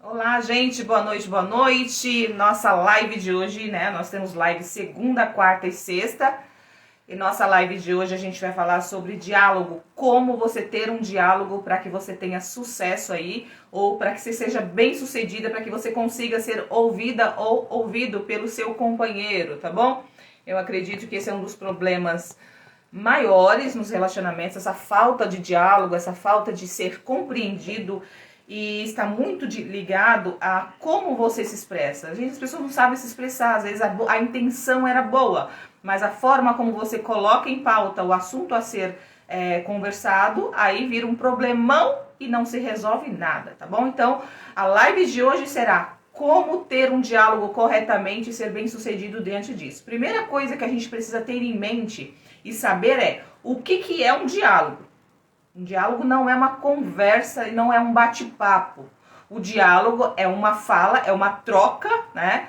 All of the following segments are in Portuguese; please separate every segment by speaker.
Speaker 1: Olá, gente, boa noite, boa noite. Nossa live de hoje, né? Nós temos live segunda, quarta e sexta. E nossa live de hoje a gente vai falar sobre diálogo, como você ter um diálogo para que você tenha sucesso aí, ou para que você seja bem-sucedida, para que você consiga ser ouvida ou ouvido pelo seu companheiro, tá bom? Eu acredito que esse é um dos problemas maiores nos relacionamentos, essa falta de diálogo, essa falta de ser compreendido, e está muito ligado a como você se expressa. Às vezes as pessoas não sabem se expressar, às vezes a intenção era boa, mas a forma como você coloca em pauta o assunto a ser conversado, aí vira um problemão e não se resolve nada, tá bom? Então, a live de hoje será como ter um diálogo corretamente e ser bem sucedido diante disso. Primeira coisa que a gente precisa ter em mente e saber é o que é um diálogo. Um diálogo não é uma conversa e não é um bate-papo. O diálogo é uma fala, é uma troca, né?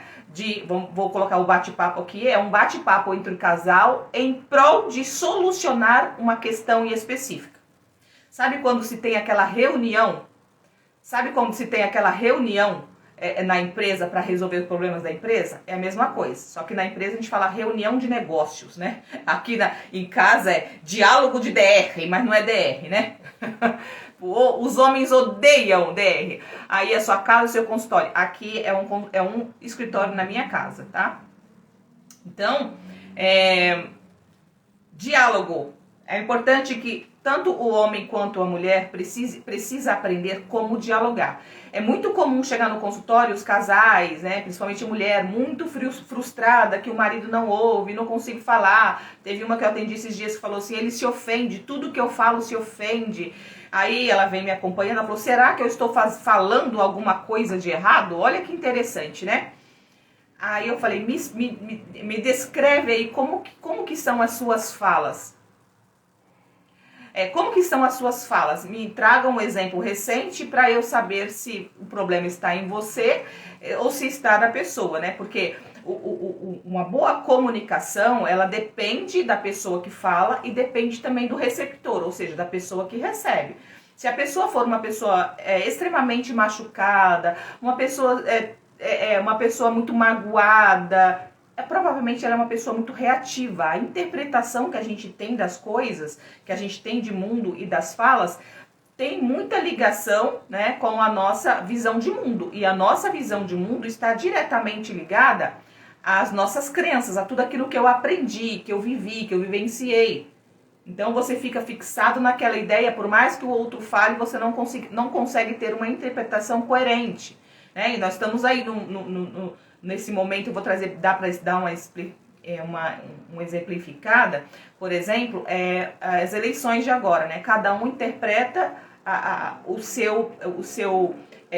Speaker 1: Vou colocar o bate-papo aqui, é um bate-papo entre o casal em prol de solucionar uma questão específica. Sabe quando se tem aquela reunião? Sabe quando se tem aquela reunião na empresa para resolver os problemas da empresa? É a mesma coisa, só que na empresa a gente fala reunião de negócios, né? Aqui em casa é diálogo de DR, mas não é DR, né? Os homens odeiam DR. Aí é sua casa, seu consultório. Aqui é um escritório na minha casa, tá? Então, diálogo. É importante que tanto o homem quanto a mulher precisa aprender como dialogar. É muito comum chegar no consultório os casais, né, principalmente mulher, muito frustrada, que o marido não ouve, não consigo falar. Teve uma que eu atendi esses dias que falou assim, ele se ofende, tudo que eu falo se ofende. Aí ela vem me acompanhando, ela falou, será que eu estou falando alguma coisa de errado? Olha que interessante, né? Aí eu falei, me descreve aí como que são as suas falas. Como que são as suas falas? Me traga um exemplo recente para eu saber se o problema está em você ou se está na pessoa, né? Porque uma boa comunicação, ela depende da pessoa que fala e depende também do receptor, ou seja, da pessoa que recebe. Se a pessoa for uma pessoa extremamente machucada, uma pessoa muito magoada, provavelmente ela é uma pessoa muito reativa. A interpretação que a gente tem das coisas, que a gente tem de mundo e das falas, tem muita ligação, né, com a nossa visão de mundo. E a nossa visão de mundo está diretamente ligada às nossas crenças, a tudo aquilo que eu aprendi, que eu vivi, que eu vivenciei. Então você fica fixado naquela ideia, por mais que o outro fale, você não consegue ter uma interpretação coerente. Né? E nós estamos aí nesse momento, eu vou trazer, dá para dar uma exemplificada, por exemplo, as eleições de agora, né? Cada um interpreta o seu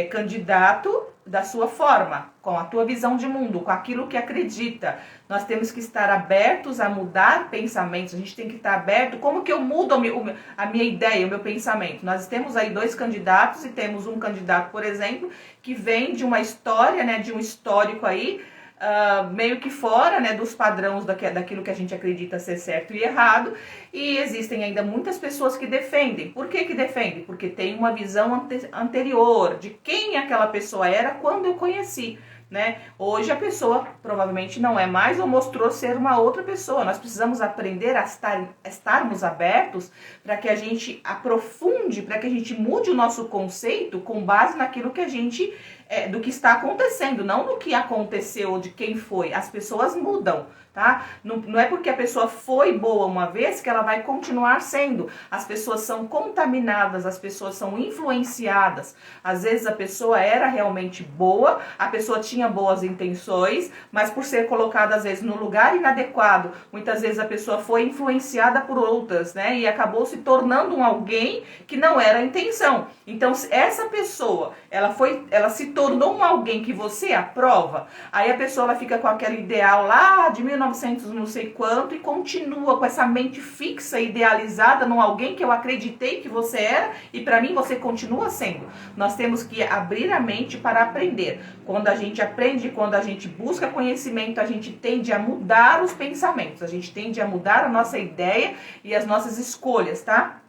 Speaker 1: candidato da sua forma, com a tua visão de mundo, com aquilo que acredita. Nós temos que estar abertos a mudar pensamentos, a gente tem que estar aberto. Como que eu mudo a minha ideia, o meu pensamento? Nós temos aí 2 candidatos e temos um candidato, por exemplo, que vem de uma história, né, de um histórico aí, meio que fora, né, dos padrões daquilo que a gente acredita ser certo e errado, e existem ainda muitas pessoas que defendem. Por que defendem? Porque tem uma visão anterior de quem aquela pessoa era quando eu conheci. Né? Hoje a pessoa provavelmente não é mais ou mostrou ser uma outra pessoa. Nós precisamos aprender a estarmos abertos para que a gente aprofunde, para que a gente mude o nosso conceito com base naquilo que a gente do que está acontecendo, não no que aconteceu ou de quem foi. As pessoas mudam, tá? Não é porque a pessoa foi boa uma vez que ela vai continuar sendo. As pessoas são contaminadas, as pessoas são influenciadas. Às vezes a pessoa era realmente boa, a pessoa tinha boas intenções, mas por ser colocada às vezes no lugar inadequado, muitas vezes a pessoa foi influenciada por outras, né? E acabou se tornando um alguém que não era a intenção. Então, essa pessoa, ela se tornou um alguém que você aprova, aí a pessoa ela fica com aquele ideal lá de 1900 não sei quanto e continua com essa mente fixa, idealizada num alguém que eu acreditei que você era e para mim você continua sendo. Nós temos que abrir a mente para aprender. Quando a gente aprende, quando a gente busca conhecimento, a gente tende a mudar os pensamentos, a gente tende a mudar a nossa ideia e as nossas escolhas, tá?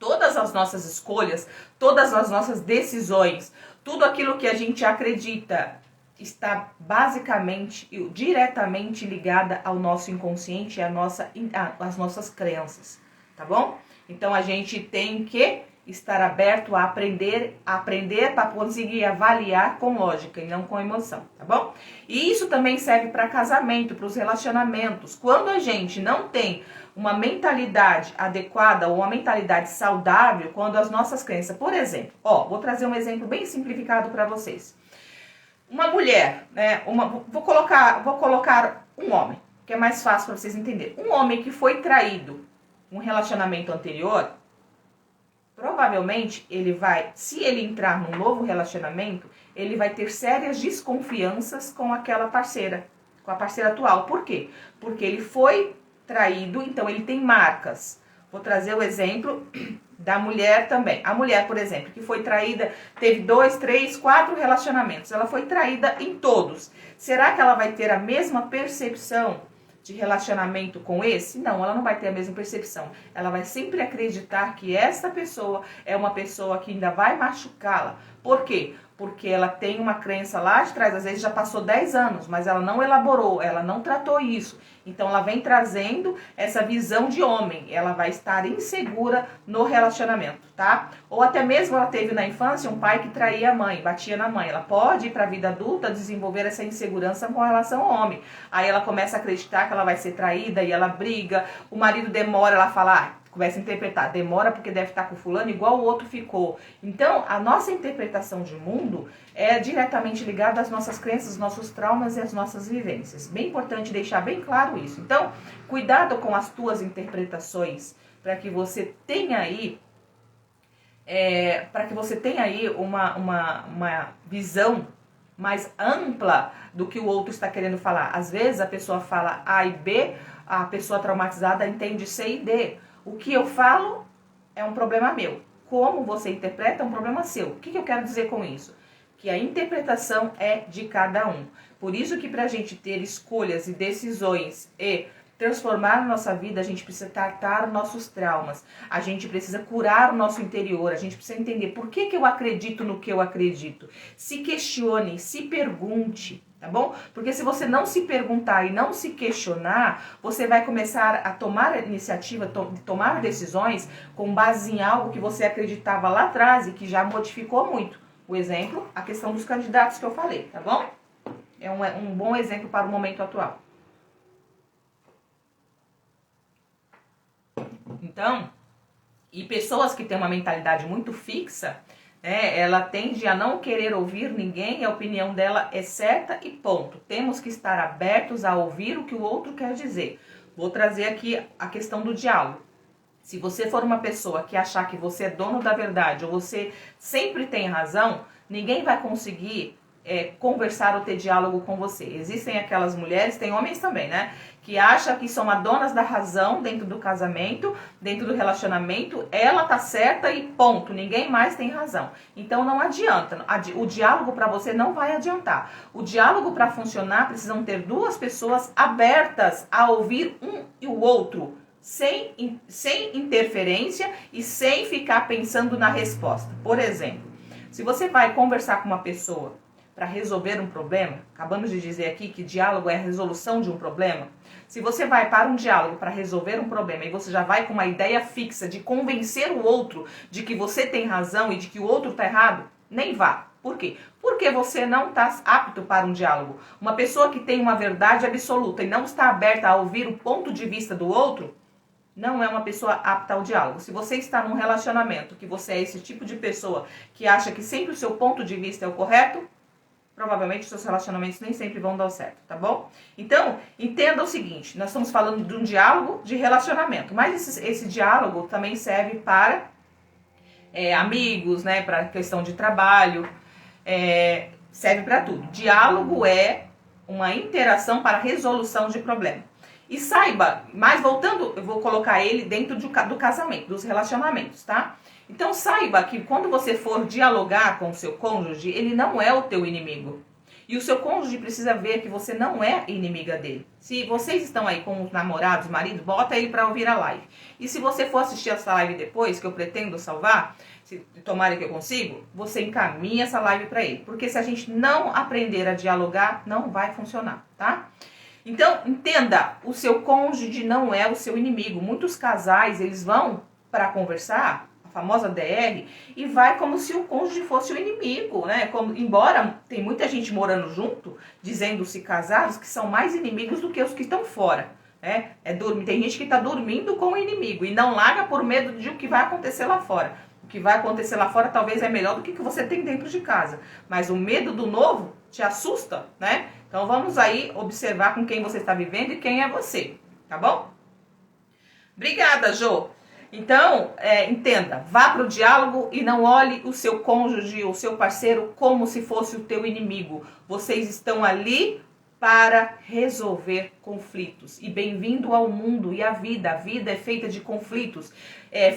Speaker 1: Todas as nossas escolhas, todas as nossas decisões, tudo aquilo que a gente acredita está basicamente e diretamente ligada ao nosso inconsciente e às nossas crenças, tá bom? Então a gente tem que estar aberto a aprender para conseguir avaliar com lógica e não com emoção, tá bom? E isso também serve para casamento, para os relacionamentos. Quando a gente não tem uma mentalidade adequada ou uma mentalidade saudável, quando as nossas crenças, por exemplo, vou trazer um exemplo bem simplificado para vocês. Uma mulher, né, vou colocar um homem, que é mais fácil para vocês entenderem. Um homem que foi traído um relacionamento anterior, provavelmente ele vai, se ele entrar num novo relacionamento, ele vai ter sérias desconfianças com aquela parceira, com a parceira atual. Por quê? Porque ele foi traído, então ele tem marcas. Vou trazer o exemplo da mulher também. A mulher, por exemplo, que foi traída, teve 2, 3, 4 relacionamentos. Ela foi traída em todos. Será que ela vai ter a mesma percepção de relacionamento com esse? Não, ela não vai ter a mesma percepção. Ela vai sempre acreditar que essa pessoa é uma pessoa que ainda vai machucá-la. Por quê? Porque ela tem uma crença lá de trás, às vezes já passou 10 anos, mas ela não elaborou, ela não tratou isso. Então ela vem trazendo essa visão de homem, ela vai estar insegura no relacionamento, tá? Ou até mesmo ela teve na infância um pai que traía a mãe, batia na mãe. Ela pode ir para a vida adulta desenvolver essa insegurança com relação ao homem. Aí ela começa a acreditar que ela vai ser traída e ela briga, o marido demora, ela fala, começa a interpretar, demora porque deve estar com fulano igual o outro ficou. Então, a nossa interpretação de mundo é diretamente ligada às nossas crenças, aos nossos traumas e às nossas vivências. Bem importante deixar bem claro isso. Então, cuidado com as tuas interpretações, para que você tenha aí uma visão mais ampla do que o outro está querendo falar. Às vezes a pessoa fala A e B, a pessoa traumatizada entende C e D. O que eu falo é um problema meu. Como você interpreta é um problema seu. O que eu quero dizer com isso? Que a interpretação é de cada um. Por isso que para a gente ter escolhas e decisões e transformar a nossa vida, a gente precisa tratar nossos traumas. A gente precisa curar o nosso interior. A gente precisa entender por que eu acredito no que eu acredito. Se questione, se pergunte. Tá bom? Porque se você não se perguntar e não se questionar, você vai começar a tomar iniciativa, tomar decisões com base em algo que você acreditava lá atrás e que já modificou muito. O exemplo, a questão dos candidatos que eu falei, tá bom? É um bom exemplo para o momento atual. Então, e pessoas que têm uma mentalidade muito fixa, ela tende a não querer ouvir ninguém, a opinião dela é certa e ponto. Temos que estar abertos a ouvir o que o outro quer dizer. Vou trazer aqui a questão do diálogo. Se você for uma pessoa que achar que você é dono da verdade ou você sempre tem razão, ninguém vai conseguir conversar ou ter diálogo com você. Existem aquelas mulheres, tem homens também, né? Que acham que são as donas da razão dentro do casamento, dentro do relacionamento, ela tá certa e ponto, ninguém mais tem razão. Então não adianta, o diálogo para você não vai adiantar. O diálogo para funcionar precisam ter duas pessoas abertas a ouvir um e o outro, sem interferência e sem ficar pensando na resposta. Por exemplo, se você vai conversar com uma pessoa para resolver um problema, acabamos de dizer aqui que diálogo é a resolução de um problema. Se você vai para um diálogo para resolver um problema e você já vai com uma ideia fixa de convencer o outro de que você tem razão e de que o outro está errado, nem vá. Por quê? Porque você não está apto para um diálogo. Uma pessoa que tem uma verdade absoluta e não está aberta a ouvir o ponto de vista do outro, não é uma pessoa apta ao diálogo. Se você está num relacionamento que você é esse tipo de pessoa que acha que sempre o seu ponto de vista é o correto, provavelmente os seus relacionamentos nem sempre vão dar certo, tá bom? Então, entenda o seguinte, nós estamos falando de um diálogo de relacionamento, mas esse diálogo também serve para amigos, né, para questão de trabalho, serve para tudo. Diálogo é uma interação para resolução de problema. E saiba, mas voltando, eu vou colocar ele dentro do casamento, dos relacionamentos, tá? Então saiba que quando você for dialogar com o seu cônjuge, ele não é o teu inimigo. E o seu cônjuge precisa ver que você não é inimiga dele. Se vocês estão aí com os namorados, maridos, bota ele para ouvir a live. E se você for assistir essa live depois, que eu pretendo salvar, se tomara que eu consigo, você encaminha essa live para ele. Porque se a gente não aprender a dialogar, não vai funcionar, tá? Então, entenda, o seu cônjuge não é o seu inimigo. Muitos casais, eles vão para conversar, a famosa DR, e vai como se o cônjuge fosse o inimigo, né? Embora tem muita gente morando junto, dizendo-se casados, que são mais inimigos do que os que estão fora. Né? Tem gente que está dormindo com o inimigo e não larga por medo de o que vai acontecer lá fora. O que vai acontecer lá fora talvez é melhor do que o que você tem dentro de casa. Mas o medo do novo te assusta, né? Então vamos aí observar com quem você está vivendo e quem é você, tá bom? Obrigada, Jô. Então, entenda, vá para o diálogo e não olhe o seu cônjuge ou seu parceiro como se fosse o teu inimigo. Vocês estão ali para resolver conflitos. E bem-vindo ao mundo e à vida. A vida é feita de conflitos.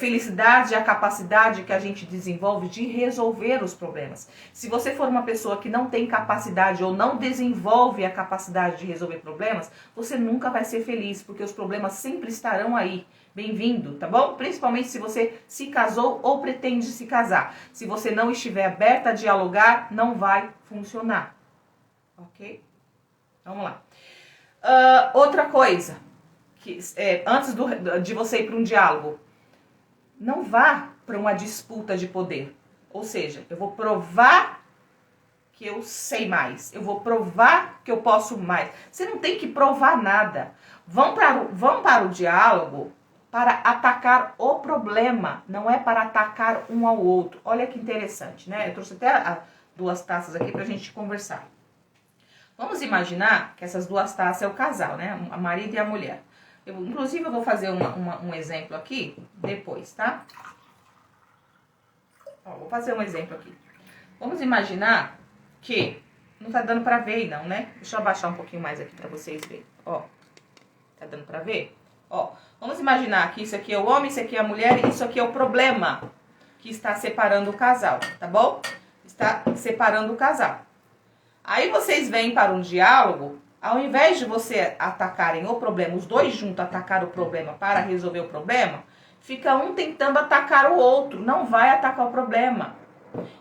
Speaker 1: Felicidade é a capacidade que a gente desenvolve de resolver os problemas. Se você for uma pessoa que não tem capacidade ou não desenvolve a capacidade de resolver problemas, você nunca vai ser feliz, porque os problemas sempre estarão aí. Bem-vindo, tá bom? Principalmente se você se casou ou pretende se casar. Se você não estiver aberta a dialogar, não vai funcionar. Ok? Vamos lá. Outra coisa, que antes de você ir para um diálogo, não vá para uma disputa de poder. Ou seja, eu vou provar que eu sei mais. Eu vou provar que eu posso mais. Você não tem que provar nada. Vão para o diálogo para atacar o problema, não é para atacar um ao outro. Olha que interessante, né? Eu trouxe até 2 taças aqui para a gente conversar. Vamos imaginar que essas 2 taças é o casal, né? A marido e a mulher. Inclusive, eu vou fazer um exemplo aqui depois, tá? Ó, vou fazer um exemplo aqui. Vamos imaginar que... Não tá dando pra ver, não, né? Deixa eu abaixar um pouquinho mais aqui pra vocês verem. Ó, tá dando pra ver? Ó, vamos imaginar que isso aqui é o homem, isso aqui é a mulher e isso aqui é o problema que está separando o casal, tá bom? Está separando o casal. Aí vocês vêm para um diálogo, ao invés de você atacarem o problema, os dois juntos atacar o problema para resolver o problema, fica um tentando atacar o outro, não vai atacar o problema.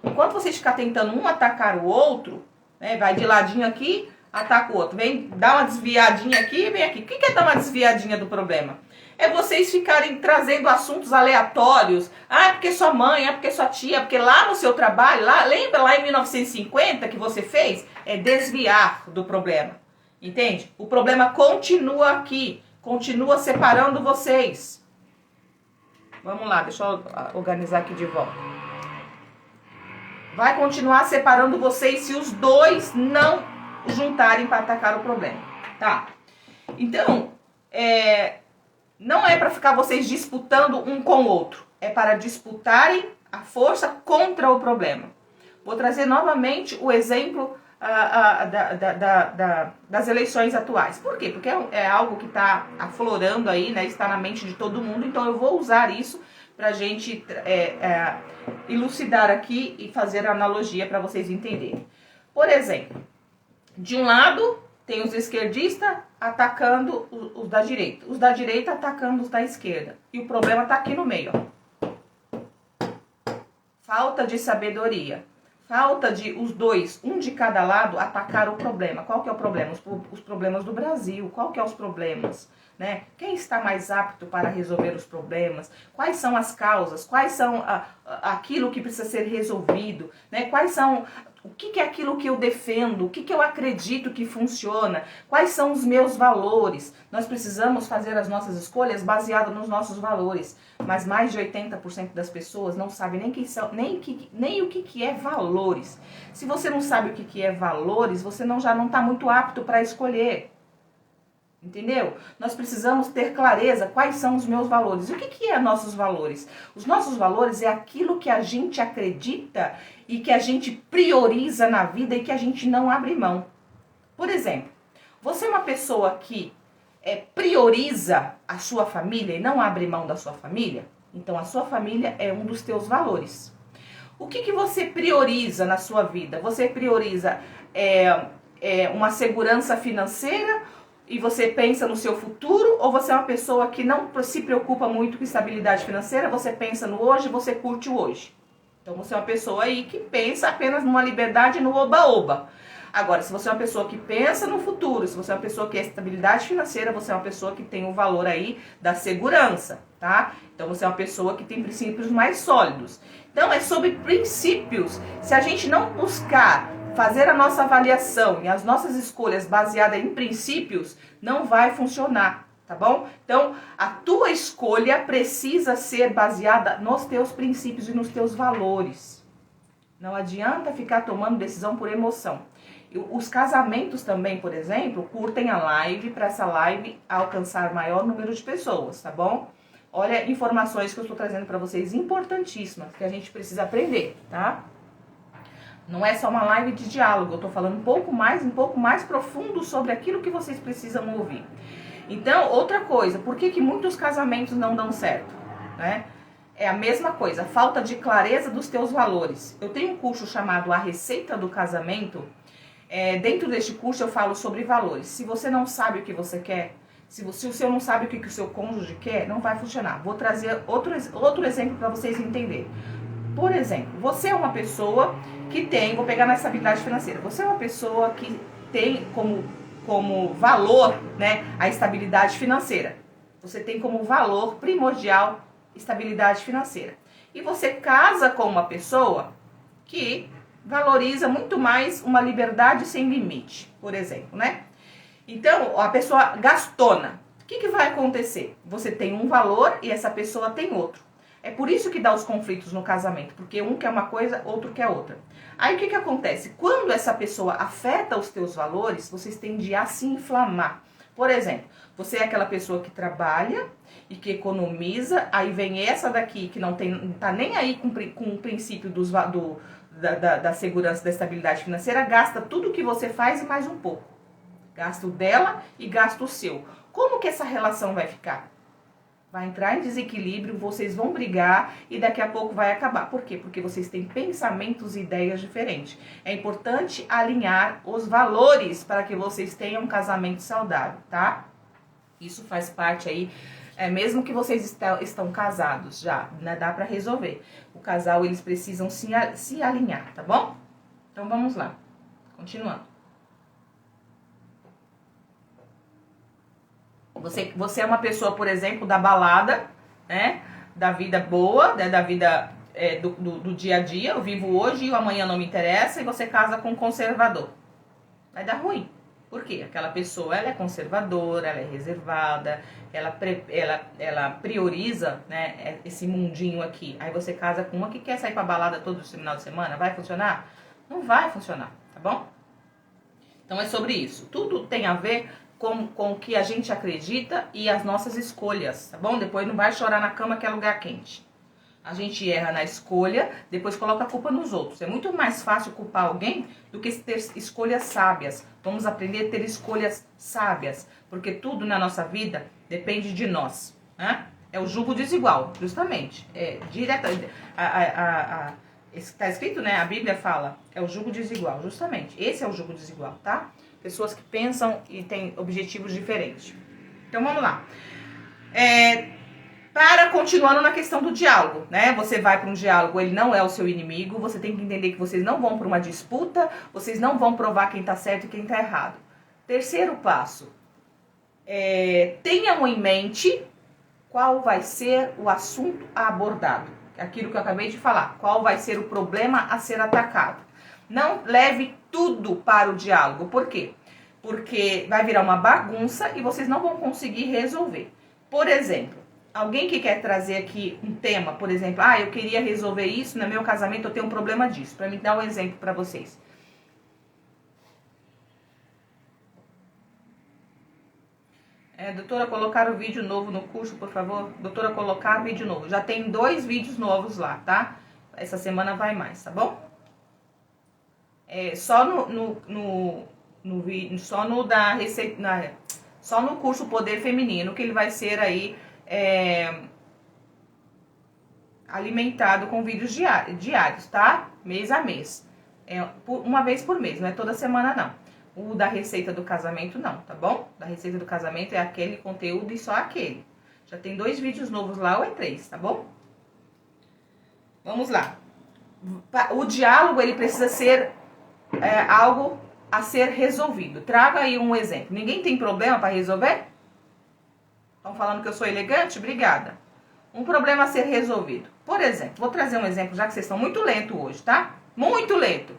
Speaker 1: Enquanto vocês ficarem tentando um atacar o outro, né, vai de ladinho aqui, ataca o outro, vem dar uma desviadinha aqui e vem aqui. O que é dar uma desviadinha do problema? É vocês ficarem trazendo assuntos aleatórios. Ah, é porque sua mãe, é porque sua tia, é porque lá no seu trabalho, lembra lá em 1950 que você fez? É desviar do problema. Entende? O problema continua aqui, continua separando vocês. Vamos lá, deixa eu organizar aqui de volta. Vai continuar separando vocês se os dois não juntarem para atacar o problema, tá? Então, não é para ficar vocês disputando um com o outro, é para disputarem a força contra o problema. Vou trazer novamente o exemplo das eleições atuais. Por quê? Porque é algo que está aflorando aí, né? Está na mente de todo mundo, então eu vou usar isso para a gente elucidar aqui e fazer a analogia para vocês entenderem. Por exemplo, de um lado tem os esquerdistas atacando os da direita, os da direita atacando os da esquerda, e o problema está aqui no meio, ó. Falta de sabedoria, falta de os dois, um de cada lado, atacar o problema. Qual que é o problema? Os problemas do Brasil. Qual que é os problemas? Né? Quem está mais apto para resolver os problemas? Quais são as causas? Quais são aquilo que precisa ser resolvido? Né? Quais são... O que é aquilo que eu defendo? O que eu acredito que funciona? Quais são os meus valores? Nós precisamos fazer as nossas escolhas baseadas nos nossos valores. Mas mais de 80% das pessoas não sabem nem o que é valores. Se você não sabe o que é valores, você já não está muito apto para escolher. Entendeu? Nós precisamos ter clareza quais são os meus valores. E o que é nossos valores? Os nossos valores é aquilo que a gente acredita e que a gente prioriza na vida e que a gente não abre mão. Por exemplo, você é uma pessoa que prioriza a sua família e não abre mão da sua família? Então a sua família é um dos teus valores. O que você prioriza na sua vida? Você prioriza uma segurança financeira e você pensa no seu futuro, ou você é uma pessoa que não se preocupa muito com estabilidade financeira, você pensa no hoje, você curte o hoje. Então você é uma pessoa aí que pensa apenas numa liberdade, no oba-oba. Agora, se você é uma pessoa que pensa no futuro, se você é uma pessoa que quer estabilidade financeira, você é uma pessoa que tem o valor aí da segurança, tá? Então você é uma pessoa que tem princípios mais sólidos. Então é sobre princípios. Se a gente não buscar fazer a nossa avaliação e as nossas escolhas baseadas em princípios, não vai funcionar, tá bom? Então, a tua escolha precisa ser baseada nos teus princípios e nos teus valores. Não adianta ficar tomando decisão por emoção. Os casamentos também, por exemplo, curtem a live para essa live alcançar maior número de pessoas, tá bom? Olha, informações que eu estou trazendo para vocês importantíssimas, que a gente precisa aprender, tá? Não é só uma live de diálogo, eu tô falando um pouco mais profundo sobre aquilo que vocês precisam ouvir. Então, outra coisa, por que muitos casamentos não dão certo, né? É a mesma coisa, falta de clareza dos teus valores. Eu tenho um curso chamado A Receita do Casamento. Dentro deste curso eu falo sobre valores. Se você não sabe o que você quer, se o seu não sabe o que o seu cônjuge quer, não vai funcionar. Vou trazer outro exemplo para vocês entenderem. Por exemplo, você é uma pessoa que tem, vou pegar na estabilidade financeira, você é uma pessoa que tem como valor, né, a estabilidade financeira. Você tem como valor primordial estabilidade financeira. E você casa com uma pessoa que valoriza muito mais uma liberdade sem limite, por exemplo, né? Então, a pessoa gastona. O que vai acontecer? Você tem um valor e essa pessoa tem outro. É por isso que dá os conflitos no casamento, porque um quer uma coisa, outro quer outra. Aí o que acontece? Quando essa pessoa afeta os teus valores, vocês tendem a se inflamar. Por exemplo, você é aquela pessoa que trabalha e que economiza, aí vem essa daqui que não tá nem aí com o princípio da segurança, da estabilidade financeira, gasta tudo que você faz e mais um pouco. Gasta o dela e gasta o seu. Como que essa relação vai ficar? Vai entrar em desequilíbrio, vocês vão brigar e daqui a pouco vai acabar. Por quê? Porque vocês têm pensamentos e ideias diferentes. É importante alinhar os valores para que vocês tenham um casamento saudável, tá? Isso faz parte aí, mesmo que vocês estão casados já, né, dá para resolver. O casal, eles precisam se alinhar, tá bom? Então vamos lá, continuando. Você é uma pessoa, por exemplo, da balada, né? Da vida boa, né? Da vida do dia a dia. Eu vivo hoje e o amanhã não me interessa. E você casa com um conservador. Vai dar ruim. Por quê? Aquela pessoa, ela é conservadora, ela é reservada, ela prioriza, né, esse mundinho aqui. Aí você casa com uma que quer sair pra balada todo final de semana. Vai funcionar? Não vai funcionar, tá bom? Então é sobre isso. Tudo tem a ver com o que a gente acredita e as nossas escolhas, tá bom? Depois não vai chorar na cama que é lugar quente. A gente erra na escolha, depois coloca a culpa nos outros. É muito mais fácil culpar alguém do que ter escolhas sábias. Vamos aprender a ter escolhas sábias, porque tudo na nossa vida depende de nós, né? É o jugo desigual, justamente. Está escrito, né? A Bíblia fala, é o jugo desigual, justamente. Esse é o jugo desigual, tá? Pessoas que pensam e têm objetivos diferentes. Então vamos lá. Continuando na questão do diálogo, né? Você vai para um diálogo, ele não é o seu inimigo. Você tem que entender que vocês não vão para uma disputa, vocês não vão provar quem tá certo e quem tá errado. Terceiro passo. Tenham em mente qual vai ser o assunto abordado. Aquilo que eu acabei de falar. Qual vai ser o problema a ser atacado. Não leve tudo para o diálogo. Por quê? Porque vai virar uma bagunça e vocês não vão conseguir resolver. Por exemplo, alguém que quer trazer aqui um tema, por exemplo, eu queria resolver isso no meu casamento, eu tenho um problema disso. Para me dar um exemplo para vocês. Doutora, colocar o vídeo novo no curso, por favor. Doutora, colocar vídeo novo. Já tem 2 vídeos novos lá, tá? Essa semana vai mais, tá bom? Só só no curso Poder Feminino que ele vai ser aí alimentado com vídeos diários, tá? Mês a mês. Uma vez por mês, não é toda semana não. O da receita do casamento não, tá bom? Da receita do casamento é aquele conteúdo e só aquele. Já tem 2 vídeos novos lá, ou é 3, tá bom? Vamos lá. O diálogo, ele precisa ser algo a ser resolvido. Traga aí um exemplo. Ninguém tem problema para resolver? Estão falando que eu sou elegante? Obrigada. Um problema a ser resolvido. Por exemplo, vou trazer um exemplo, já que vocês estão muito lento hoje, tá? Muito lento.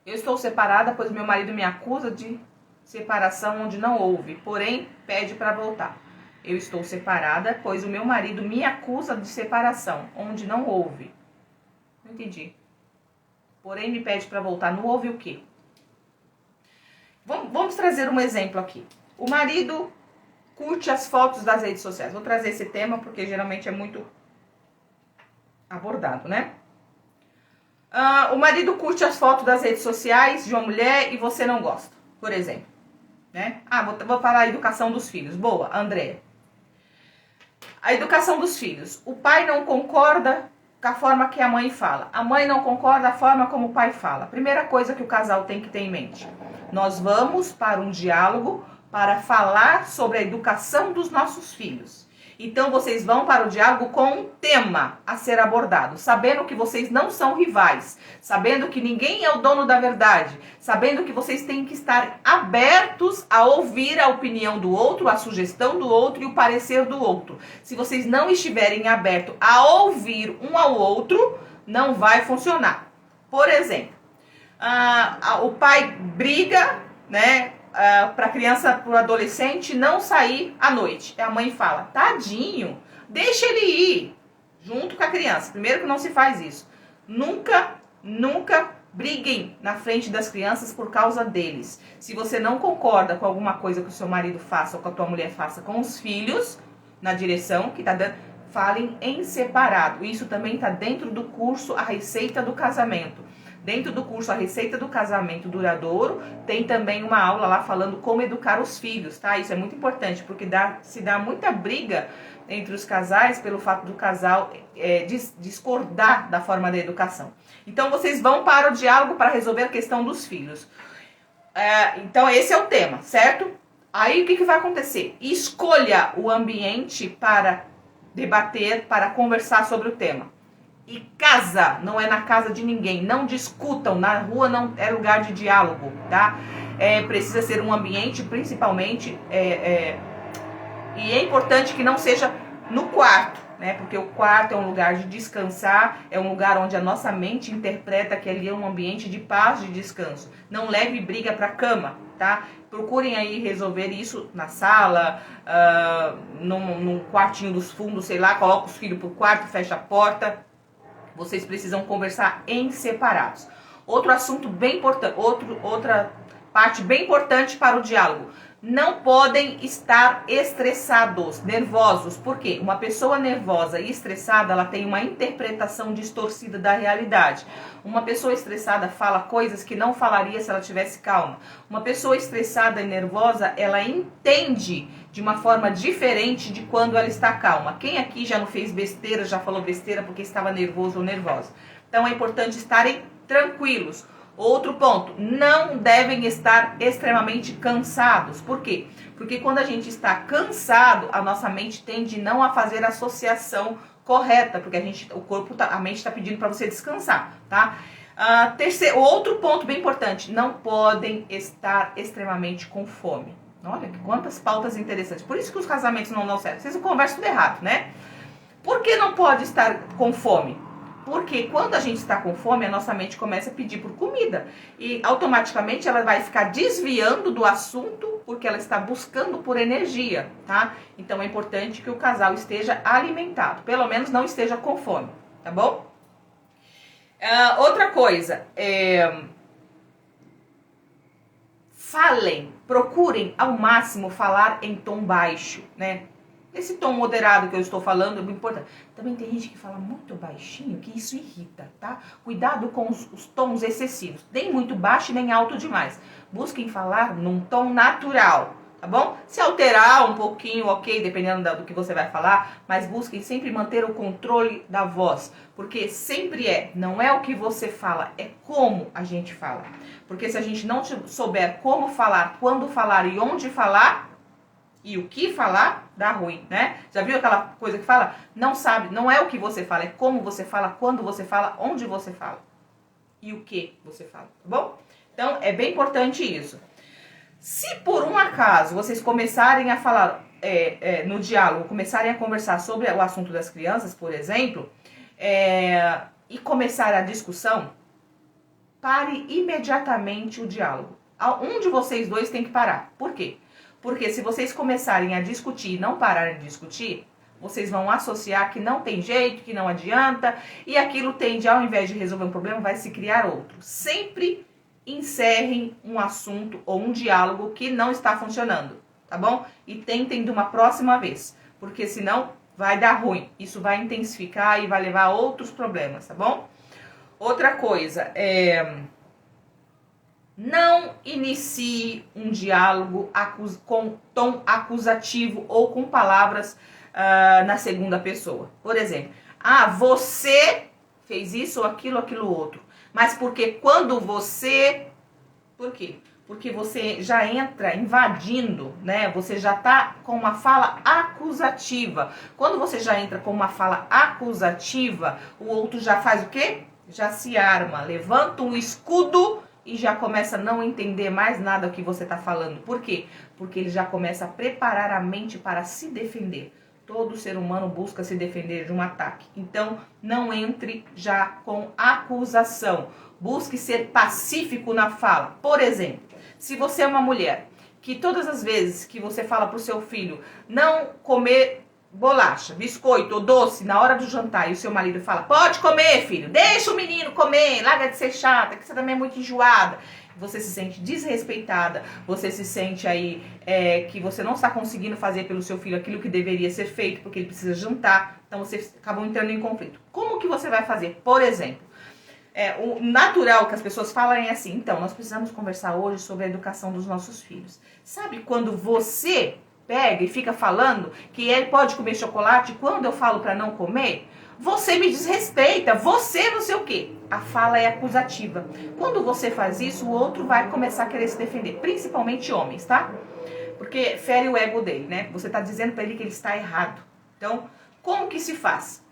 Speaker 1: Eu estou separada, pois meu marido me acusa de separação onde não houve, porém pede para voltar. Eu estou separada, pois o meu marido me acusa de separação onde não houve. Não entendi. Porém me pede para voltar. Não houve o quê? Vamos trazer um exemplo aqui. O marido curte as fotos das redes sociais. Vou trazer esse tema porque geralmente é muito abordado, né? O marido curte as fotos das redes sociais de uma mulher e você não gosta, por exemplo, né? Vou falar a educação dos filhos. Boa, Andréia. A educação dos filhos. O pai não concorda com a forma que a mãe fala. A mãe não concorda com a forma como o pai fala. Primeira coisa que o casal tem que ter em mente. Nós vamos para um diálogo para falar sobre a educação dos nossos filhos. Então, vocês vão para o diálogo com um tema a ser abordado, sabendo que vocês não são rivais, sabendo que ninguém é o dono da verdade, sabendo que vocês têm que estar abertos a ouvir a opinião do outro, a sugestão do outro e o parecer do outro. Se vocês não estiverem abertos a ouvir um ao outro, não vai funcionar. Por exemplo, o pai briga, né? Para a criança, para o adolescente não sair à noite. E a mãe fala, tadinho, deixa ele ir junto com a criança. Primeiro que não se faz isso. Nunca briguem na frente das crianças por causa deles. Se você não concorda com alguma coisa que o seu marido faça ou que a tua mulher faça com os filhos, na direção que está dando, falem em separado. Isso também está dentro do curso A Receita do Casamento. Dentro do curso A Receita do Casamento Duradouro, tem também uma aula lá falando como educar os filhos, tá? Isso é muito importante, porque se dá muita briga entre os casais pelo fato do casal discordar da forma da educação. Então, vocês vão para o diálogo para resolver a questão dos filhos. Então, esse é o tema, certo? Aí, o que vai acontecer? Escolha o ambiente para debater, para conversar sobre o tema. E casa, não é na casa de ninguém. Não discutam, na rua não é lugar de diálogo, tá? Precisa ser um ambiente, principalmente, e é importante que não seja no quarto, né? Porque o quarto é um lugar de descansar, é um lugar onde a nossa mente interpreta que ali é um ambiente de paz, de descanso. Não leve briga para a cama, tá? Procurem aí resolver isso na sala, num quartinho dos fundos, sei lá, coloca os filhos pro quarto, fecha a porta. Vocês precisam conversar em separados. Outro assunto bem importante, outra parte bem importante para o diálogo. Não podem estar estressados, nervosos. Por quê? Uma pessoa nervosa e estressada, ela tem uma interpretação distorcida da realidade. Uma pessoa estressada fala coisas que não falaria se ela tivesse calma. Uma pessoa estressada e nervosa, ela entende de uma forma diferente de quando ela está calma. Quem aqui já não fez besteira, já falou besteira porque estava nervoso ou nervosa? Então é importante estarem tranquilos. Outro ponto, não devem estar extremamente cansados. Por quê? Porque quando a gente está cansado, a nossa mente tende não a fazer a associação correta, porque a mente está pedindo para você descansar, tá? Outro ponto bem importante, não podem estar extremamente com fome. Olha, quantas pautas interessantes. Por isso que os casamentos não dão certo. Vocês conversam tudo errado, né? Por que não pode estar com fome? Porque quando a gente está com fome, a nossa mente começa a pedir por comida. E automaticamente ela vai ficar desviando do assunto porque ela está buscando por energia, tá? Então é importante que o casal esteja alimentado. Pelo menos não esteja com fome, tá bom? Outra coisa, procurem ao máximo falar em tom baixo, né? Esse tom moderado que eu estou falando é muito importante. Também tem gente que fala muito baixinho, que isso irrita, tá? Cuidado com os tons excessivos. Nem muito baixo, nem alto demais. Busquem falar num tom natural, tá bom? Se alterar um pouquinho, ok, dependendo do que você vai falar, mas busquem sempre manter o controle da voz, porque sempre não é o que você fala, é como a gente fala. Porque se a gente não souber como falar, quando falar e onde falar, e o que falar, dá ruim, né? Já viu aquela coisa que fala? Não sabe, não é o que você fala, é como você fala, quando você fala, onde você fala e o que você fala, tá bom? Então, é bem importante isso. Se por um acaso vocês começarem a falar no diálogo, começarem a conversar sobre o assunto das crianças, por exemplo, e começar a discussão, pare imediatamente o diálogo. Um de vocês dois tem que parar. Por quê? Porque se vocês começarem a discutir e não pararem de discutir, vocês vão associar que não tem jeito, que não adianta, e aquilo tende, ao invés de resolver um problema, vai se criar outro. Sempre encerrem um assunto ou um diálogo que não está funcionando, tá bom? E tentem de uma próxima vez, porque senão vai dar ruim. Isso vai intensificar e vai levar a outros problemas, tá bom? Outra coisa, não inicie um diálogo com tom acusativo ou com palavras na segunda pessoa. Por exemplo, você fez isso ou aquilo, aquilo outro. Mas porque quando você... Por quê? Porque você já entra invadindo, né? Você já tá com uma fala acusativa. Quando você já entra com uma fala acusativa, o outro já faz o quê? Já se arma, levanta um escudo e já começa a não entender mais nada do que você tá falando. Por quê? Porque ele já começa a preparar a mente para se defender. Todo ser humano busca se defender de um ataque. Então, não entre já com acusação. Busque ser pacífico na fala. Por exemplo, se você é uma mulher que todas as vezes que você fala para o seu filho não comer bolacha, biscoito ou doce na hora do jantar e o seu marido fala, pode comer, filho, deixa o menino comer, larga de ser chata, que você também é muito enjoada. Você se sente desrespeitada, você se sente aí que você não está conseguindo fazer pelo seu filho aquilo que deveria ser feito, porque ele precisa jantar, então você acabou entrando em conflito. Como que você vai fazer? Por exemplo, o natural que as pessoas falam é assim, então, nós precisamos conversar hoje sobre a educação dos nossos filhos. Sabe quando você pega e fica falando que ele pode comer chocolate quando eu falo para não comer? Você me desrespeita, você não sei o quê. A fala é acusativa. Quando você faz isso, o outro vai começar a querer se defender, principalmente homens, tá? Porque fere o ego dele, né? Você tá dizendo para ele que ele está errado. Então, como que se faz?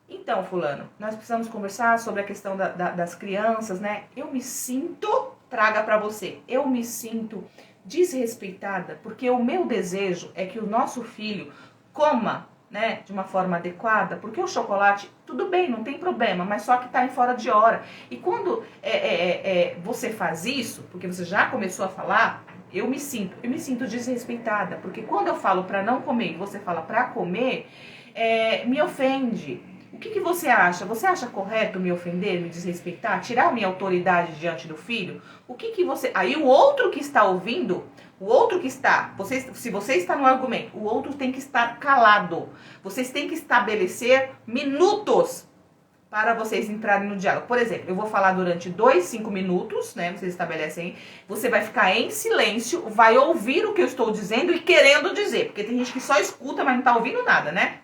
Speaker 1: Então, fulano, nós precisamos conversar sobre a questão das crianças, né? Eu me sinto, traga para você, eu me sinto desrespeitada, porque o meu desejo é que o nosso filho coma, né, de uma forma adequada, porque o chocolate, tudo bem, não tem problema, mas só que tá em fora de hora. E quando você faz isso, porque você já começou a falar, eu me sinto desrespeitada, porque quando eu falo para não comer e você fala para comer, me ofende. O que você acha? Você acha correto me ofender, me desrespeitar, tirar minha autoridade diante do filho? O que você... Aí o outro que está ouvindo, o outro que está... se você está no argumento, o outro tem que estar calado. Vocês têm que estabelecer minutos para vocês entrarem no diálogo. Por exemplo, eu vou falar durante 5 minutos, né? Vocês estabelecem, você vai ficar em silêncio, vai ouvir o que eu estou dizendo e querendo dizer. Porque tem gente que só escuta, mas não está ouvindo nada, né?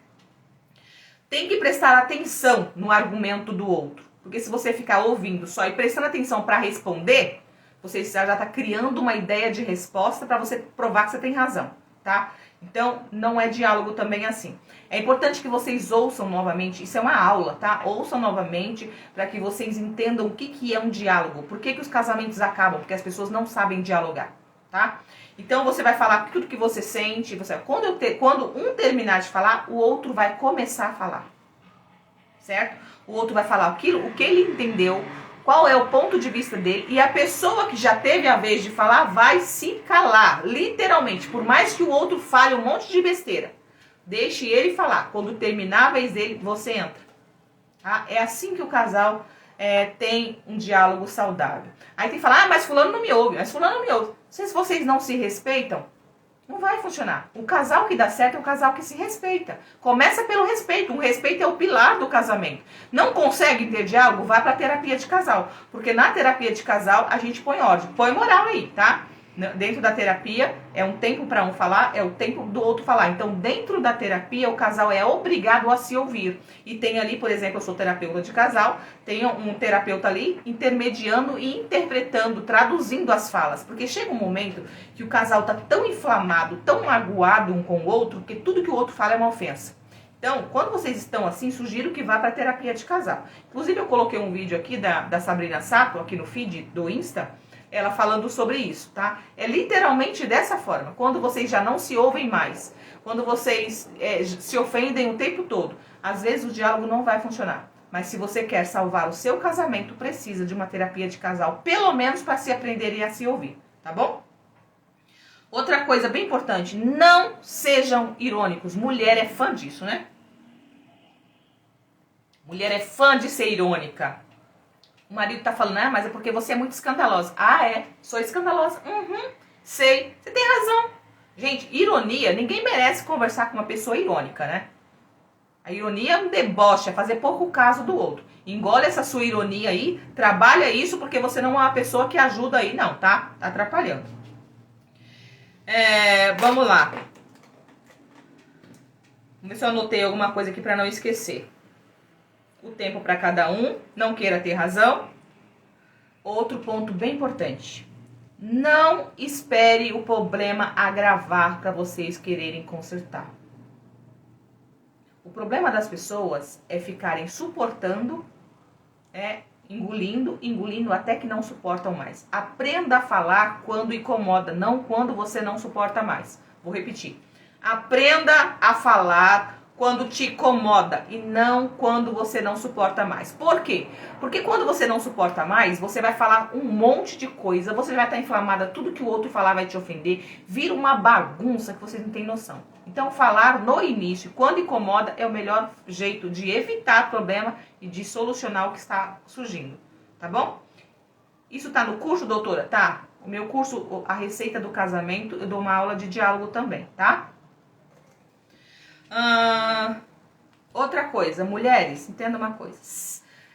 Speaker 1: Tem que prestar atenção no argumento do outro. Porque se você ficar ouvindo só e prestando atenção para responder, você já está criando uma ideia de resposta para você provar que você tem razão, tá? Então, não é diálogo também assim. É importante que vocês ouçam novamente, isso é uma aula, tá? Ouçam novamente para que vocês entendam o que é um diálogo. Por que os casamentos acabam? Porque as pessoas não sabem dialogar, tá? Então, você vai falar tudo que você sente. Quando um terminar de falar, o outro vai começar a falar. Certo? O outro vai falar o que ele entendeu, qual é o ponto de vista dele. E a pessoa que já teve a vez de falar vai se calar. Literalmente. Por mais que o outro fale um monte de besteira. Deixe ele falar. Quando terminar a vez dele, você entra. Tá? É assim que o casal tem um diálogo saudável. Aí tem que falar, mas fulano não me ouve. Mas fulano não me ouve. Se vocês não se respeitam, não vai funcionar. O casal que dá certo é o casal que se respeita. Começa pelo respeito. O respeito é o pilar do casamento. Não consegue ter diálogo? Vai pra terapia de casal. Porque na terapia de casal a gente põe ordem. Põe moral aí, tá? Dentro da terapia, é um tempo para um falar, é o tempo do outro falar. Então, dentro da terapia, o casal é obrigado a se ouvir. E tem ali, por exemplo, eu sou terapeuta de casal, tem um terapeuta ali intermediando e interpretando, traduzindo as falas. Porque chega um momento que o casal tá tão inflamado, tão magoado um com o outro, que tudo que o outro fala é uma ofensa. Então, quando vocês estão assim, sugiro que vá para terapia de casal. Inclusive, eu coloquei um vídeo aqui da Sabrina Sato, aqui no feed do Insta, ela falando sobre isso, tá? É literalmente dessa forma. Quando vocês já não se ouvem mais, quando vocês se ofendem o tempo todo, às vezes o diálogo não vai funcionar. Mas se você quer salvar o seu casamento, precisa de uma terapia de casal, pelo menos para se aprenderem a se ouvir, tá bom? Outra coisa bem importante, não sejam irônicos. Mulher é fã disso, né? Mulher é fã de ser irônica. O marido tá falando, mas é porque você é muito escandalosa. Ah, é? Sou escandalosa? Sei. Você tem razão. Gente, ironia, ninguém merece conversar com uma pessoa irônica, né? A ironia é um deboche, é fazer pouco caso do outro. Engole essa sua ironia aí, trabalha isso porque você não é uma pessoa que ajuda aí, não, tá? Tá atrapalhando. Vamos lá. Vamos ver se eu anotei alguma coisa aqui para não esquecer. O tempo para cada um, não queira ter razão. Outro ponto bem importante. Não espere o problema agravar para vocês quererem consertar. O problema das pessoas é ficarem suportando, engolindo até que não suportam mais. Aprenda a falar quando incomoda, não quando você não suporta mais. Vou repetir. Aprenda a falar quando te incomoda e não quando você não suporta mais. Por quê? Porque quando você não suporta mais, você vai falar um monte de coisa, você vai estar inflamada, tudo que o outro falar vai te ofender, vira uma bagunça que você não tem noção. Então, falar no início, quando incomoda, é o melhor jeito de evitar problema e de solucionar o que está surgindo, tá bom? Isso tá no curso, doutora? Tá. O meu curso, a receita do casamento, eu dou uma aula de diálogo também, tá? Outra coisa, mulheres, entenda uma coisa.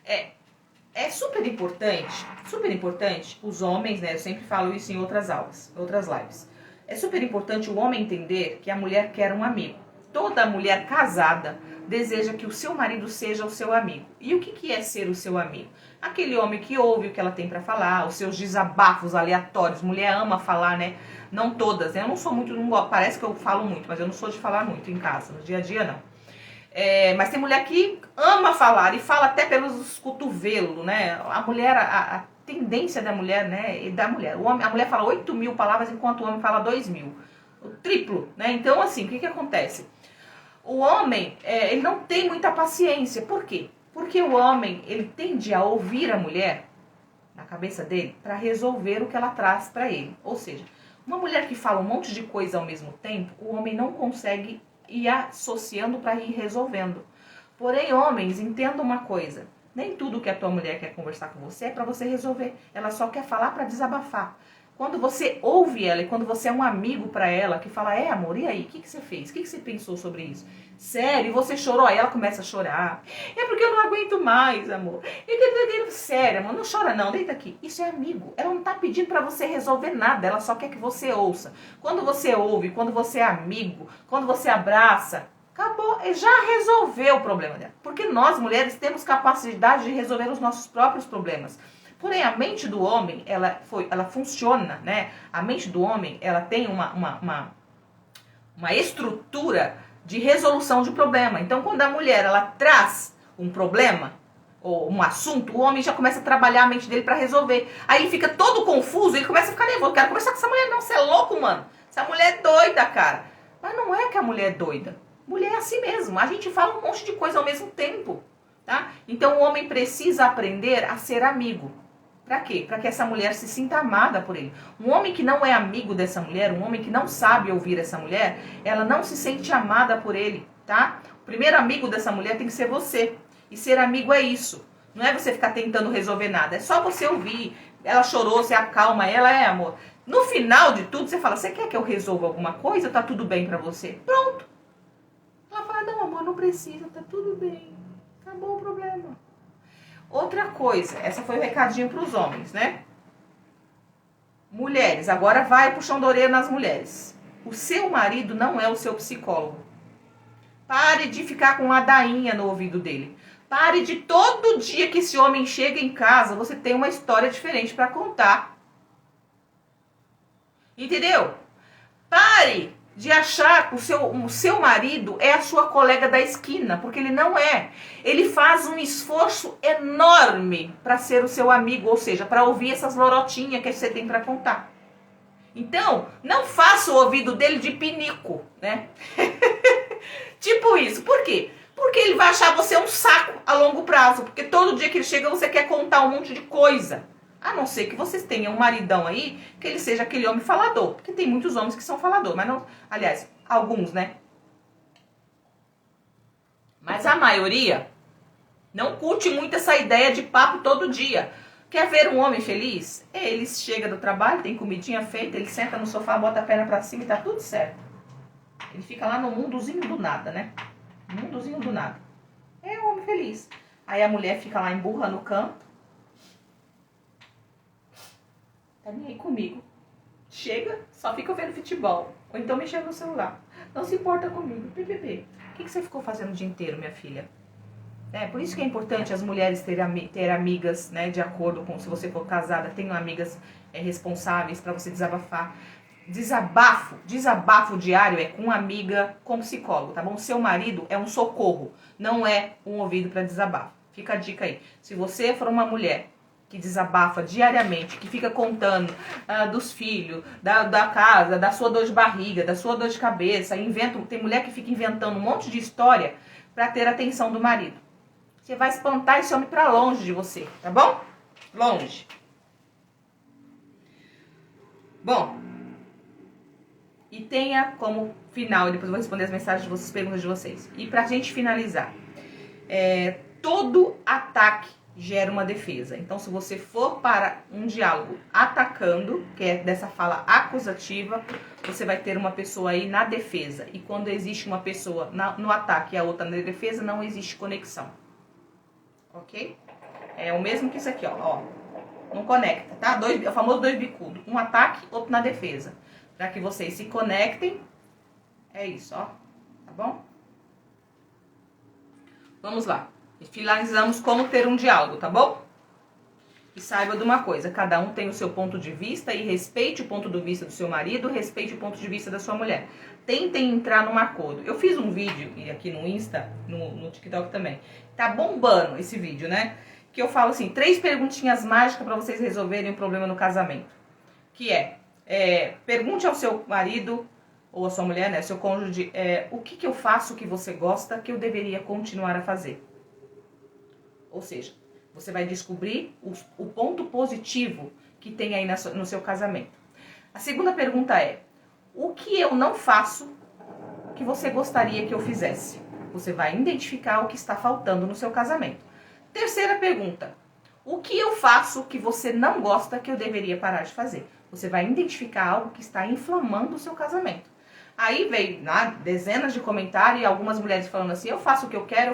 Speaker 1: É super importante os homens, né? Eu sempre falo isso em outras aulas, outras lives. É super importante o homem entender que a mulher quer um amigo. Toda mulher casada deseja que o seu marido seja o seu amigo. E o que é ser o seu amigo? Aquele homem que ouve o que ela tem para falar, os seus desabafos aleatórios. Mulher ama falar, né? Não todas, né? Eu não sou muito, parece que eu falo muito, mas eu não sou de falar muito em casa, no dia a dia não. Mas tem mulher que ama falar e fala até pelos cotovelos, né? A mulher, a tendência da mulher, né? E da mulher. A mulher fala 8.000 palavras enquanto o homem fala 2.000. O triplo, né? Então, assim, o que acontece? O homem, ele não tem muita paciência. Por quê? Porque o homem, ele tende a ouvir a mulher, na cabeça dele, para resolver o que ela traz para ele. Ou seja, uma mulher que fala um monte de coisa ao mesmo tempo, o homem não consegue ir associando para ir resolvendo. Porém, homens, entenda uma coisa. Nem tudo que a tua mulher quer conversar com você é para você resolver. Ela só quer falar para desabafar. Quando você ouve ela e quando você é um amigo para ela que fala, amor, e aí, o que você fez? O que você pensou sobre isso? Sério, você chorou? Aí ela começa a chorar. É porque eu não aguento mais, amor. Sério, amor, não chora não, deita aqui. Isso é amigo. Ela não tá pedindo para você resolver nada, ela só quer que você ouça. Quando você ouve, quando você é amigo, quando você abraça, acabou, já resolveu o problema dela. Porque nós, mulheres, temos capacidade de resolver os nossos próprios problemas. Porém, a mente do homem, ela funciona, né? A mente do homem, ela tem uma estrutura de resolução de problema. Então, quando a mulher, ela traz um problema, ou um assunto, o homem já começa a trabalhar a mente dele para resolver. Aí ele fica todo confuso, ele começa a ficar nervoso. Quero conversar com essa mulher, não, você é louco, mano. Essa mulher é doida, cara. Mas não é que a mulher é doida. Mulher é assim mesmo. A gente fala um monte de coisa ao mesmo tempo, tá? Então, o homem precisa aprender a ser amigo. Pra quê? Pra que essa mulher se sinta amada por ele. Um homem que não é amigo dessa mulher, um homem que não sabe ouvir essa mulher, ela não se sente amada por ele, tá? O primeiro amigo dessa mulher tem que ser você. E ser amigo é isso. Não é você ficar tentando resolver nada. É só você ouvir. Ela chorou, você acalma ela, amor. No final de tudo, você fala, você quer que eu resolva alguma coisa? Tá tudo bem pra você? Pronto. Ela fala, não, amor, não precisa, tá tudo bem. Acabou o problema. Outra coisa, essa foi o recadinho para os homens, né? Mulheres, agora vai o puxão da orelha nas mulheres. O seu marido não é o seu psicólogo. Pare de ficar com ladainha no ouvido dele. Pare de todo dia que esse homem chega em casa, você tem uma história diferente para contar. Entendeu? Pare de achar que o seu marido é a sua colega da esquina, porque ele não é. Ele faz um esforço enorme para ser o seu amigo, ou seja, para ouvir essas lorotinhas que você tem para contar. Então, não faça o ouvido dele de pinico, né? Tipo isso. Por quê? Porque ele vai achar você um saco a longo prazo, porque todo dia que ele chega você quer contar um monte de coisa. A não ser que vocês tenham um maridão aí, que ele seja aquele homem falador. Porque tem muitos homens que são falador, mas não... Aliás, alguns, né? Mas a maioria não curte muito essa ideia de papo todo dia. Quer ver um homem feliz? Ele chega do trabalho, tem comidinha feita, ele senta no sofá, bota a perna pra cima e tá tudo certo. Ele fica lá no mundozinho do nada, né? Mundozinho do nada. É um homem feliz. Aí a mulher fica lá emburra no canto. Tá nem aí comigo. Chega, só fica vendo futebol. Ou então mexendo no celular. Não se importa comigo. PPP. O que você ficou fazendo o dia inteiro, minha filha? Por isso que é importante as mulheres ter amigas, né? De acordo com, se você for casada, tenham amigas responsáveis para você desabafar. Desabafo diário é com amiga, com psicólogo, tá bom? Seu marido é um socorro, não é um ouvido para desabafo. Fica a dica aí. Se você for uma mulher que desabafa diariamente, que fica contando dos filhos, da casa, da sua dor de barriga, da sua dor de cabeça, tem mulher que fica inventando um monte de história para ter a atenção do marido. Você vai espantar esse homem para longe de você, tá bom? Longe. Bom, e tenha como final, e depois eu vou responder as mensagens de vocês, perguntas de vocês. E pra gente finalizar, todo ataque gera uma defesa. Então, se você for para um diálogo atacando, que é dessa fala acusativa, você vai ter uma pessoa aí na defesa. E quando existe uma pessoa no ataque e a outra na defesa, não existe conexão. Ok? É o mesmo que isso aqui, ó. Não conecta, tá? O famoso dois bicudos. Um ataque, outro na defesa. Para que vocês se conectem. É isso, ó. Tá bom? Vamos lá. E finalizamos como ter um diálogo, tá bom? E saiba de uma coisa, cada um tem o seu ponto de vista e respeite o ponto de vista do seu marido, respeite o ponto de vista da sua mulher. Tentem entrar num acordo. Eu fiz um vídeo aqui no Insta, no TikTok também. Tá bombando esse vídeo, né? Que eu falo assim, 3 perguntinhas mágicas para vocês resolverem o problema no casamento. Que pergunte ao seu marido ou a sua mulher, né, seu cônjuge, o que eu faço que você gosta que eu deveria continuar a fazer. Ou seja, você vai descobrir o ponto positivo que tem aí no seu casamento. A segunda pergunta é, o que eu não faço que você gostaria que eu fizesse? Você vai identificar o que está faltando no seu casamento. Terceira pergunta, o que eu faço que você não gosta que eu deveria parar de fazer? Você vai identificar algo que está inflamando o seu casamento. Aí veio dezenas de comentários e algumas mulheres falando assim, eu faço o que eu quero,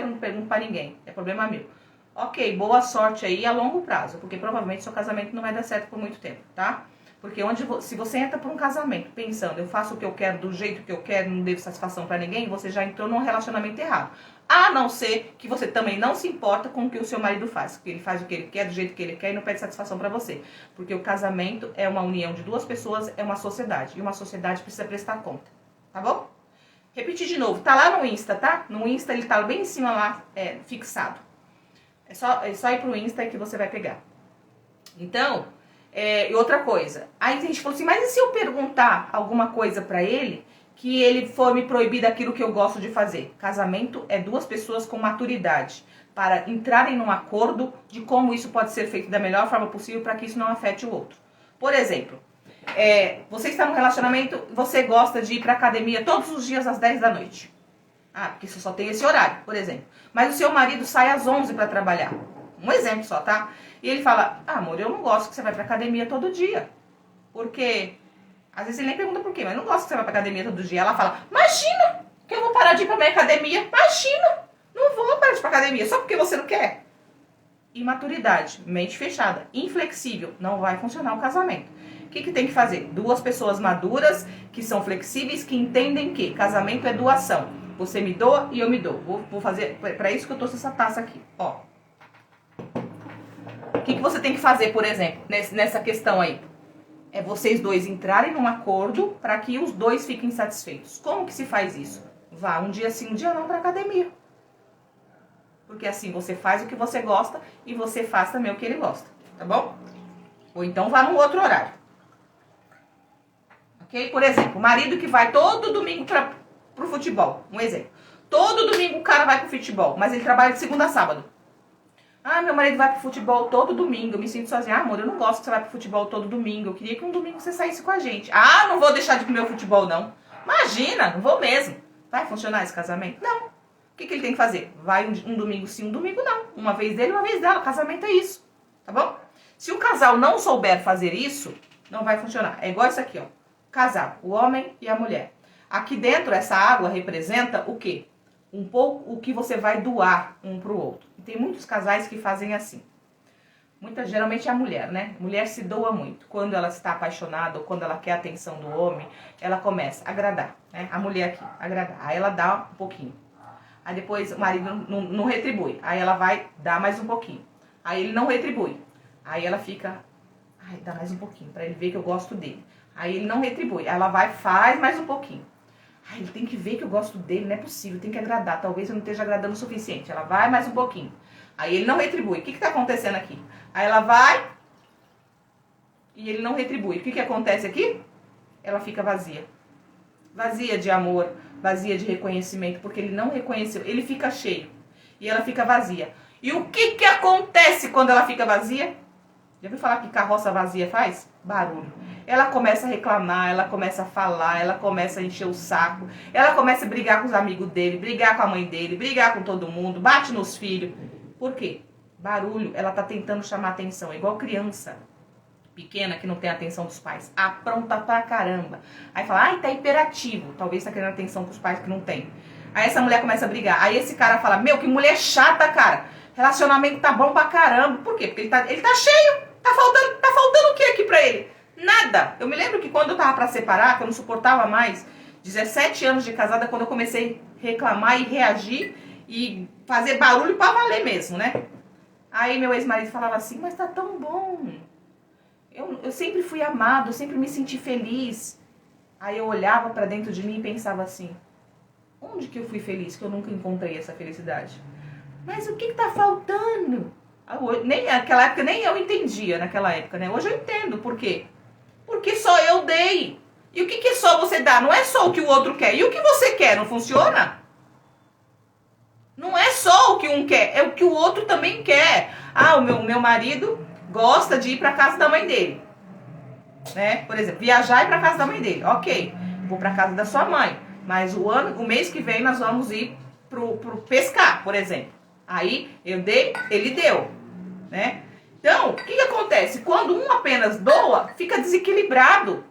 Speaker 1: não pergunto para ninguém, é problema meu. Ok, boa sorte aí a longo prazo, porque provavelmente seu casamento não vai dar certo por muito tempo, tá? Porque se você entra por um casamento pensando, eu faço o que eu quero, do jeito que eu quero, não devo satisfação para ninguém, você já entrou num relacionamento errado. A não ser que você também não se importa com o que o seu marido faz. Que ele faz o que ele quer, do jeito que ele quer e não pede satisfação para você. Porque o casamento é uma união de 2 pessoas, é uma sociedade. E uma sociedade precisa prestar conta. Tá bom? Repetir de novo. Tá lá no Insta, tá? No Insta ele tá bem em cima lá, fixado. É só ir pro Insta que você vai pegar. Então, e outra coisa. Aí a gente falou assim, mas e se eu perguntar alguma coisa pra ele que ele for me proibir daquilo que eu gosto de fazer? Casamento é 2 pessoas com maturidade para entrarem num acordo de como isso pode ser feito da melhor forma possível para que isso não afete o outro. Por exemplo, você está num relacionamento, você gosta de ir pra academia todos os dias às 10 da noite. Porque você só tem esse horário, por exemplo. Mas o seu marido sai às 11 para trabalhar. Um exemplo só, tá? E ele fala, amor, eu não gosto que você vai pra academia todo dia. Porque... Às vezes ele nem pergunta por quê, mas não gosta que você vai pra academia todo dia. Ela fala, imagina que eu vou parar de ir pra minha academia. Imagina, não vou parar de ir pra academia, só porque você não quer. Imaturidade, mente fechada, inflexível, não vai funcionar o casamento. que tem que fazer? Duas pessoas maduras, que são flexíveis, que entendem que casamento é doação. Você me doa e eu me dou. Vou fazer, para isso que eu trouxe essa taça aqui, ó. O que você tem que fazer, por exemplo, nessa questão aí? É vocês dois entrarem num acordo para que os dois fiquem satisfeitos. Como que se faz isso? Vá um dia sim, um dia não para academia. Porque assim você faz o que você gosta e você faz também o que ele gosta, tá bom? Ou então vá num outro horário. Ok? Por exemplo, o marido que vai todo domingo pro futebol. Um exemplo. Todo domingo o cara vai pro futebol, mas ele trabalha de segunda a sábado. Ah, meu marido vai pro futebol todo domingo, eu me sinto sozinha. Ah, amor, eu não gosto que você vai pro futebol todo domingo. Eu queria que um domingo você saísse com a gente. Ah, não vou deixar de comer o futebol, não. Imagina, não vou mesmo. Vai funcionar esse casamento? Não. O que ele tem que fazer? Vai um domingo sim, um domingo não. Uma vez dele, uma vez dela. Casamento é isso, tá bom? Se o casal não souber fazer isso, não vai funcionar. É igual isso aqui, ó. Casal, o homem e a mulher. Aqui dentro, essa água representa o quê? Um pouco o que você vai doar um pro outro. E tem muitos casais que fazem assim. Geralmente é a mulher, né? A mulher se doa muito. Quando ela está apaixonada ou quando ela quer a atenção do homem, ela começa a agradar, né? A mulher aqui, agradar. Aí ela dá um pouquinho. Aí depois o marido não retribui. Aí ela vai dar mais um pouquinho. Aí ele não retribui. Aí ela fica, ai, dá mais um pouquinho, pra ele ver que eu gosto dele. Aí ele não retribui. Aí ela vai, faz mais um pouquinho. Ai, ele tem que ver que eu gosto dele, não é possível, tem que agradar. Talvez eu não esteja agradando o suficiente. Ela vai mais um pouquinho. Aí ele não retribui. O que tá acontecendo aqui? Aí ela vai e ele não retribui. O que acontece aqui? Ela fica vazia. Vazia de amor, vazia de reconhecimento, porque ele não reconheceu. Ele fica cheio e ela fica vazia. E o que acontece quando ela fica vazia? Já ouviu falar que carroça vazia faz? Barulho. Ela começa a reclamar, ela começa a falar, ela começa a encher o saco, ela começa a brigar com os amigos dele, brigar com a mãe dele, brigar com todo mundo, bate nos filhos. Por quê? Barulho, ela tá tentando chamar atenção, é igual criança pequena que não tem atenção dos pais. Apronta pra caramba. Aí fala, ai, tá hiperativo. Talvez tá querendo atenção com os pais que não tem. Aí essa mulher começa a brigar. Aí esse cara fala, meu, que mulher chata, cara. Relacionamento tá bom pra caramba. Por quê? Porque ele tá cheio. Tá faltando o que aqui pra ele? Nada. Eu me lembro que quando eu tava pra separar, que eu não suportava mais, 17 anos de casada, quando eu comecei a reclamar e reagir e fazer barulho pra valer mesmo, né? Aí meu ex-marido falava assim, mas tá tão bom. Eu sempre fui amado, eu sempre me senti feliz. Aí eu olhava pra dentro de mim e pensava assim, onde que eu fui feliz, que eu nunca encontrei essa felicidade? Mas o que tá faltando? Nem naquela época, nem eu entendia naquela época, né? Hoje eu entendo. Por quê? Porque só eu dei. E o que é só você dar? Não é só o que o outro quer. E o que você quer? Não funciona? Não é só o que um quer, é o que o outro também quer. Ah, o meu marido gosta de ir pra casa da mãe dele. Né? Por exemplo, viajar e ir pra casa da mãe dele. Ok, vou pra casa da sua mãe. Mas o mês que vem nós vamos ir pro pescar, por exemplo. Aí eu dei, ele deu, né? Então, o que acontece? Quando um apenas doa, fica desequilibrado,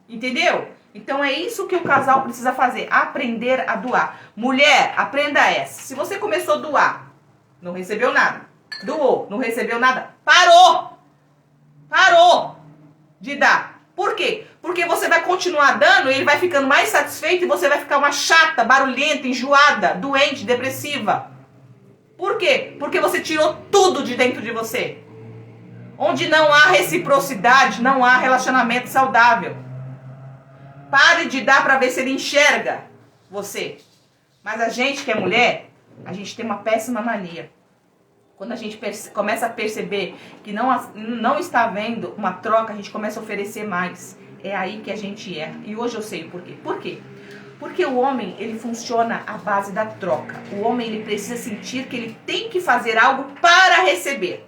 Speaker 1: entendeu? Então é isso que o casal precisa fazer, aprender a doar. Mulher, aprenda essa. Se você começou a doar, não recebeu nada. Doou, não recebeu nada. Parou! Parou de dar. Por quê? Porque você vai continuar dando e ele vai ficando mais satisfeito e você vai ficar uma chata, barulhenta, enjoada, doente, depressiva. Por quê? Porque você tirou tudo de dentro de você. Onde não há reciprocidade, não há relacionamento saudável. Pare de dar para ver se ele enxerga você. Mas a gente que é mulher, a gente tem uma péssima mania. Quando a gente começa a perceber que não está havendo uma troca, a gente começa a oferecer mais. É aí que a gente erra. E hoje eu sei o porquê. Por quê? Porque o homem, ele funciona à base da troca. O homem, ele precisa sentir que ele tem que fazer algo para receber.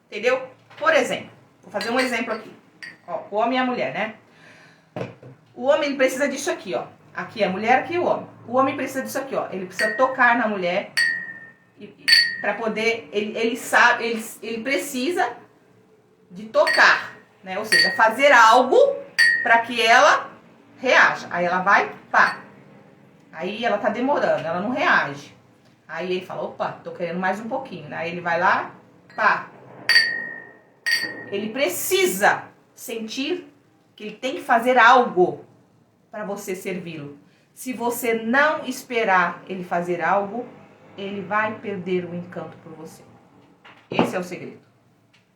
Speaker 1: Entendeu? Por exemplo, vou fazer um exemplo aqui. Ó, o homem e a mulher, né? O homem, ele precisa disso aqui, ó. Aqui é a mulher, aqui é o homem. O homem precisa disso aqui, ó. Ele precisa tocar na mulher para poder, ele precisa de tocar, né? Ou seja, fazer algo para que ela reaja. Aí ela vai, pá. Aí ela tá demorando, ela não reage. Aí ele fala, opa, tô querendo mais um pouquinho, né? Aí ele vai lá, pá. Ele precisa sentir que ele tem que fazer algo para você servi-lo. Se você não esperar ele fazer algo, ele vai perder o encanto por você. Esse é o segredo.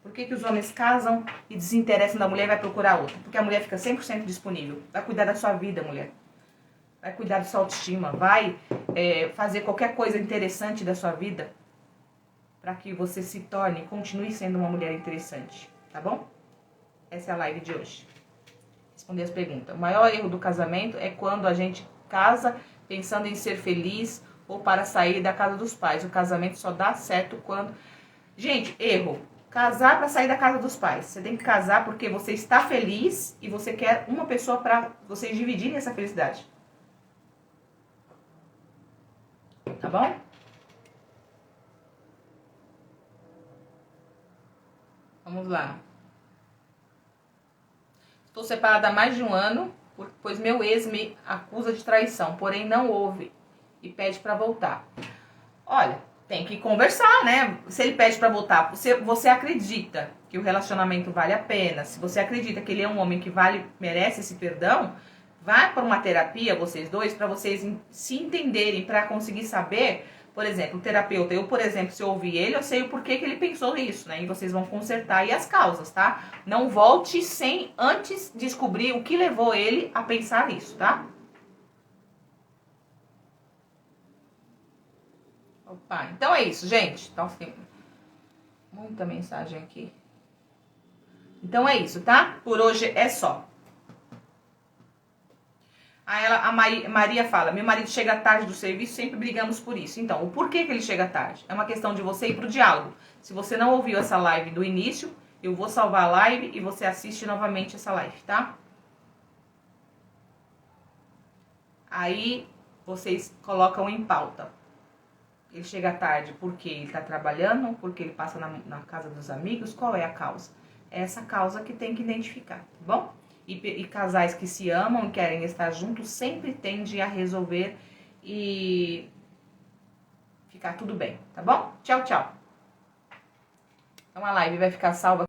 Speaker 1: Por que os homens casam e desinteressam da mulher e vai procurar outra? Porque a mulher fica 100% disponível. Vai cuidar da sua vida, mulher. Vai cuidar da sua autoestima. Vai fazer qualquer coisa interessante da sua vida para que você se torne, continue sendo uma mulher interessante. Tá bom? Essa é a live de hoje. Responder as perguntas. O maior erro do casamento é quando a gente casa pensando em ser feliz ou para sair da casa dos pais. O casamento só dá certo quando... Gente, erro. Casar para sair da casa dos pais. Você tem que casar porque você está feliz e você quer uma pessoa para vocês dividirem essa felicidade. Tá bom? Vamos lá. Estou separada há mais de um ano, pois meu ex me acusa de traição, porém não ouve e pede para voltar. Olha, tem que conversar, né? Se ele pede para voltar, você acredita que o relacionamento vale a pena, se você acredita que ele é um homem que merece esse perdão, vai para uma terapia, vocês dois, para vocês se entenderem, para conseguir saber, por exemplo, o terapeuta, eu, por exemplo, se eu ouvir ele, eu sei o porquê que ele pensou isso, né? E vocês vão consertar aí as causas, tá? Não volte sem antes descobrir o que levou ele a pensar nisso, tá? Opa, então é isso, gente. Então, tem muita mensagem aqui. Então é isso, tá? Por hoje é só. Aí a Maria fala, meu marido chega tarde do serviço, sempre brigamos por isso. Então, o porquê que ele chega tarde? É uma questão de você ir pro diálogo. Se você não ouviu essa live do início, eu vou salvar a live e você assiste novamente essa live, tá? Aí, vocês colocam em pauta. Ele chega tarde porque ele tá trabalhando, porque ele passa na casa dos amigos, qual é a causa? É essa causa que tem que identificar, tá bom? E casais que se amam e querem estar juntos sempre tendem a resolver e ficar tudo bem, tá bom? Tchau, tchau. Então a live vai ficar salva